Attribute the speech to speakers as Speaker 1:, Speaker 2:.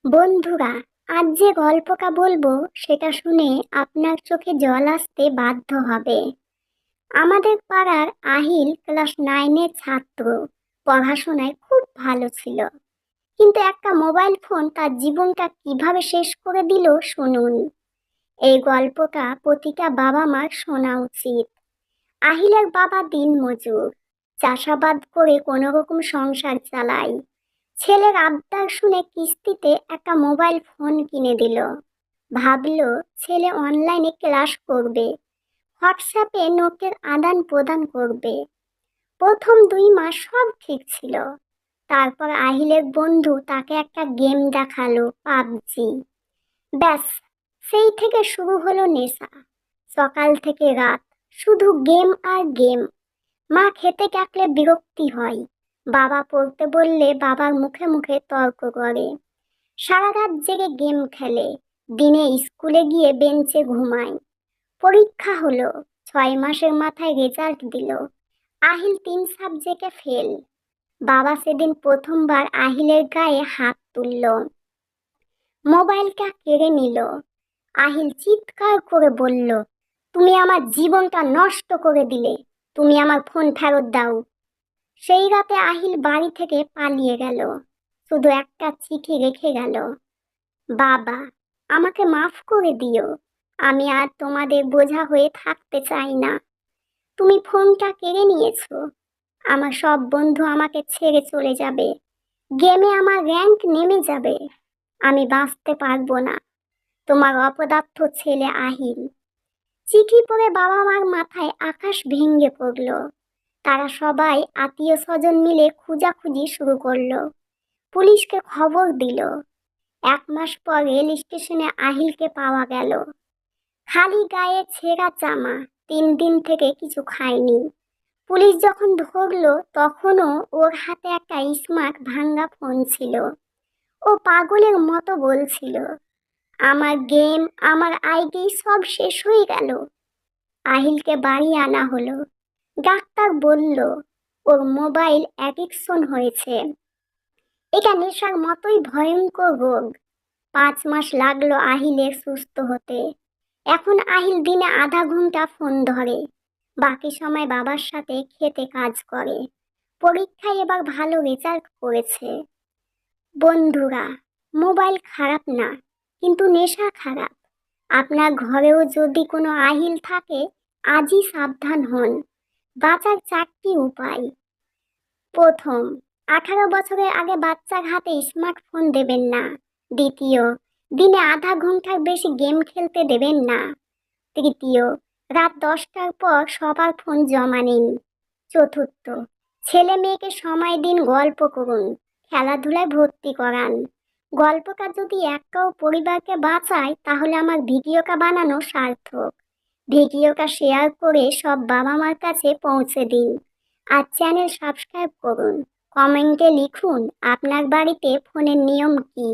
Speaker 1: বন্ধুরা, আজ যে গল্পটা বলবো সেটা শুনে আপনার চোখে জল আসতে বাধ্য হবে। আমাদের পাড়ার আহিল ক্লাস 9-এর ছাত্র। পড়াশোনায় খুব ভালো ছিল, কিন্তু একটা মোবাইল ফোন তার জীবনটা কিভাবে শেষ করে দিল শুনুন। এই গল্পটা প্রতিটা বাবা মার শোনা উচিত। আহিলের বাবা দিনমজুর, চাষাবাদ করে কোনো রকম সংসার চালায়। ছেলের আবদার শুনে কিস্তিতে একটা মোবাইল ফোন কিনে দিল। ভাবলো ছেলে অনলাইনে ক্লাস করবে, হোয়াটসঅ্যাপে নোটের আদান প্রদান করবে। প্রথম 2 মাস সব ঠিক ছিল। তারপর আহিলের বন্ধু তাকে একটা গেম দেখালো, পাবজি। ব্যাস, সেই থেকে শুরু হলো নেশা। সকাল থেকে রাত শুধু গেম আর গেম। মা খেতে ডাকলে বিরক্তি হয়, বাবা পড়তে বললে বাবার মুখে মুখে তর্ক করে। সারা রাত জেগে গেম খেলে, দিনে স্কুলে গিয়ে বেঞ্চে ঘুমায়। পরীক্ষা হলো, 6 মাসের মাথায় রেজাল্ট দিল। আহিল 3 সাবজেক্টে ফেল। বাবা সেদিন প্রথমবার আহিলের গায়ে হাত তুলল, মোবাইলটা কেড়ে নিল। আহিল চিৎকার করে বলল, তুমি আমার জীবনটা নষ্ট করে দিলে, তুমি আমার ফোন ফেরত দাও। সেই রাতে আহিল বাড়ি থেকে পালিয়ে গেল, শুধু একটা চিঠি রেখে গেল। বাবা, আমাকে মাফ করে দিও, আমি আর তোমাদের বোঝা হয়ে থাকতে চাই না। তুমি ফোনটা কেড়ে নিয়েছো, আমার সব বন্ধু আমাকে ছেড়ে চলে যাবে, গেমে আমার র্যাঙ্ক নেমে যাবে, আমি বাঁচতে পারবো না। তোমার অপদার্থ ছেলে আহিল। চিঠি পড়ে বাবা মার মাথায় আকাশ ভেঙে পড়ল। তারা সবাই আত্মীয় স্বজন মিলে খোঁজাখুঁজি শুরু করলো, পুলিশকে খবর দিল। 1 মাস পর রেল স্টেশনে আহিলকে পাওয়া গেল, খালি গায়ে, ছেঁড়া জামা, 3 দিন থেকে কিছু খায়নি। পুলিশ যখন ধরলো তখনও ওর হাতে একটা স্মার্ট ভাঙ্গা ফোন ছিল। ও পাগলের মতো বলছিল, আমার গেম, আমার আইডি সব শেষ হয়ে গেল। আহিলকে বাড়ি আনা হলো। ডাক্তার বলল ওর মোবাইল অ্যাডিকশন হয়েছে। এটা নেশার মতোই ভয়ঙ্কর রোগ। 5 মাস লাগলো আহিলের সুস্থ হতে। এখন আহিল দিনে আধা ঘন্টা ফোন ধরে, বাকি সময় বাবার সাথে খেতে কাজ করে। পরীক্ষায় এবার ভালো রেজাল্ট করেছে। বন্ধুরা, মোবাইল খারাপ না, কিন্তু নেশা খারাপ। আপনার ঘরেও যদি কোনো আহিল থাকে, আজই সাবধান হন। বাঁচার 4টি উপায়। প্রথম, 18 বছরের আগে বাচ্চার হাতে স্মার্টফোন দেবেন না। দ্বিতীয়, দিনে আধা ঘন্টার বেশি গেম খেলতে দেবেন না। তৃতীয়, রাত 10টার পর সবার ফোন জমা নিন। চতুর্থ, ছেলে মেয়েকে সময় দিন, গল্প করুন, খেলাধুলায় ভর্তি করান। গল্পটা যদি একটাও পরিবারকে বাঁচায় তাহলে আমার ভিডিওটা বানানো সার্থক। ভিডিওটা শেয়ার করে সব বাবা মার কাছে পৌঁছে দিন। আর চ্যানেল সাবস্ক্রাইব করুন। কমেন্টে লিখুন আপনার বাড়িতে ফোনের নিয়ম কী।